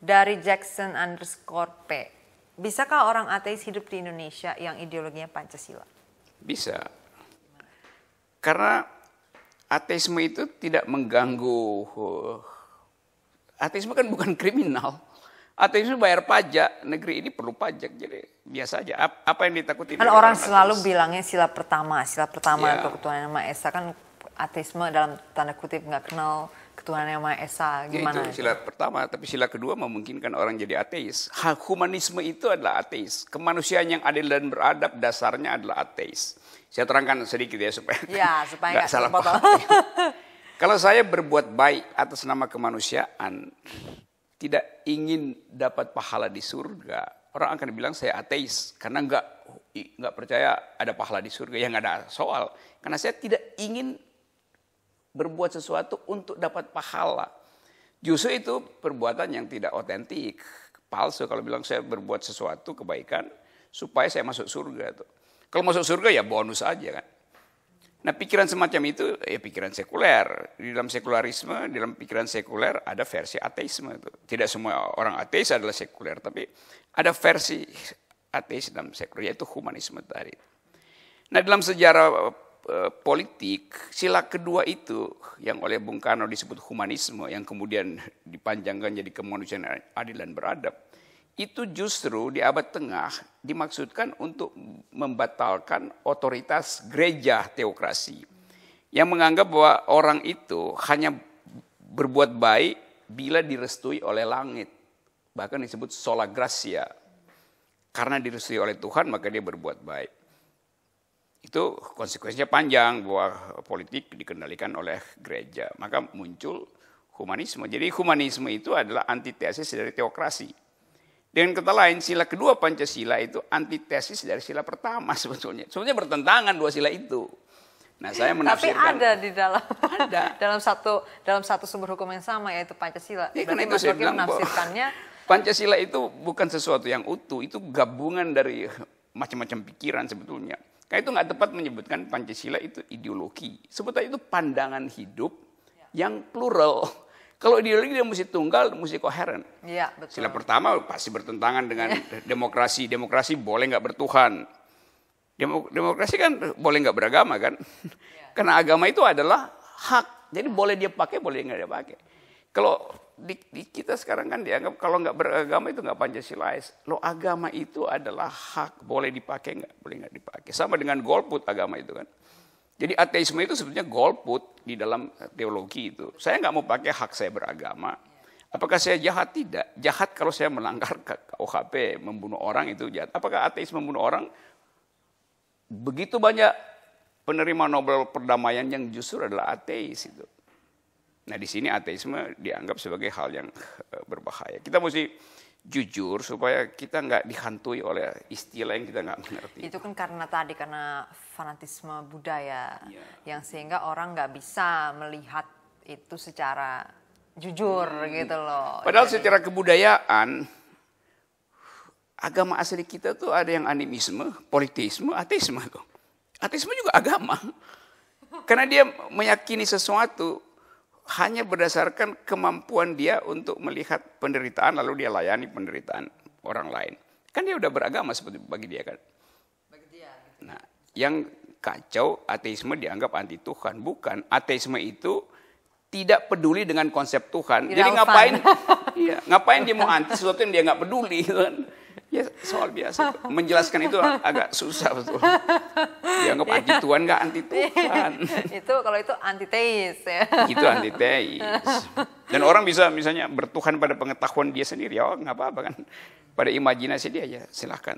Dari Jackson_P. Bisakah orang ateis hidup di Indonesia yang ideologinya Pancasila? Bisa. Karena ateisme itu tidak mengganggu. Ateisme kan bukan kriminal. Ateisme bayar pajak. Negeri ini perlu pajak. Jadi biasa aja. Apa yang ditakuti? Kan orang selalu bilangnya sila pertama Ya. ketuhanan yang Maha Esa. Kan ateisme dalam tanda kutip nggak kenal ketuhanan yang Maha Esa. Gimana? Itu sila pertama, tapi sila kedua memungkinkan orang jadi ateis. Humanisme itu adalah ateis. Kemanusiaan yang adil dan beradab dasarnya adalah ateis. Saya terangkan sedikit ya supaya nggak salah paham. Kalau saya berbuat baik atas nama kemanusiaan, tidak ingin dapat pahala di surga, orang akan bilang saya ateis karena nggak percaya ada pahala di surga. Ya nggak ada soal, karena saya tidak ingin berbuat sesuatu untuk dapat pahala. Justru itu perbuatan yang tidak otentik, palsu. Kalau bilang saya berbuat sesuatu kebaikan supaya saya masuk surga tuh. Kalau masuk surga ya bonus aja kan. Nah pikiran semacam itu ya pikiran sekuler. Di dalam sekularisme, di dalam pikiran sekuler ada versi ateisme itu. Tidak semua orang ateis adalah sekuler, tapi ada versi ateis dalam sekuler, yaitu humanisme tadi. Nah dalam sejarah politik, sila kedua itu yang oleh Bung Karno disebut humanisme, yang kemudian dipanjangkan jadi kemanusiaan adil dan beradab, itu justru di abad tengah dimaksudkan untuk membatalkan otoritas gereja teokrasi yang menganggap bahwa orang itu hanya berbuat baik bila direstui oleh langit, bahkan disebut sola gratia, karena direstui oleh Tuhan maka dia berbuat baik. Itu konsekuensinya panjang bahwa politik dikendalikan oleh gereja, maka muncul humanisme. Jadi humanisme itu adalah antitesis dari teokrasi. Dengan kata lain, sila kedua Pancasila itu antitesis dari sila pertama sebetulnya. Sebenarnya bertentangan dua sila itu. Nah, saya menafsirkan. Tapi ada di dalam ada. dalam satu sumber hukum yang sama yaitu Pancasila. Ya, karena Berarti itu saya bilang menafsirkannya Pancasila itu bukan sesuatu yang utuh, itu gabungan dari macam-macam pikiran sebetulnya. Karena itu nggak tepat menyebutkan Pancasila itu ideologi. Sebetulnya itu pandangan hidup yang plural. Kalau ideologi dia mesti tunggal, mesti koheren. Iya, betul. Sila pertama pasti bertentangan dengan demokrasi. Demokrasi boleh nggak bertuhan. Demokrasi kan boleh nggak beragama kan. Karena agama itu adalah hak. Jadi boleh dia pakai, boleh nggak dia pakai. Kalau di kita sekarang kan dianggap kalau nggak beragama itu nggak Pancasilais. Loh agama itu adalah hak. Boleh dipakai nggak, boleh nggak dipakai. Sama dengan golput agama itu kan. Jadi ateisme itu sebetulnya golput di dalam teologi itu. Saya nggak mau pakai hak saya beragama. Apakah saya jahat? Tidak. Jahat kalau saya melanggar KUHP, membunuh orang itu jahat. Apakah ateis membunuh orang? Begitu banyak penerima Nobel perdamaian yang justru adalah ateis itu. Nah di sini ateisme dianggap sebagai hal yang berbahaya. Kita mesti jujur supaya kita nggak dihantui oleh istilah yang kita nggak mengerti. Itu kan karena fanatisme budaya yang sehingga orang nggak bisa melihat itu secara jujur gitu loh. Padahal secara kebudayaan agama asli kita tuh ada yang animisme, politisme, ateisme tuh. Ateisme juga agama. Karena dia meyakini sesuatu hanya berdasarkan kemampuan dia untuk melihat penderitaan lalu dia layani penderitaan orang lain. Kan dia udah beragama seperti bagi dia kan. Bagi dia, gitu. Nah, yang kacau ateisme dianggap anti Tuhan. Bukan, ateisme itu tidak peduli dengan konsep Tuhan. Jadi ngapain dia mau anti sesuatu yang dia nggak peduli kan. Ya soal biasa. Menjelaskan itu agak susah betul. Dianggap anti Tuhan nggak anti Tuhan. Kalau itu antiteis ya. Itu antiteis. Dan orang bisa misalnya bertuhan pada pengetahuan dia sendiri, ya nggak apa-apa kan. Pada imajinasi dia ya silahkan.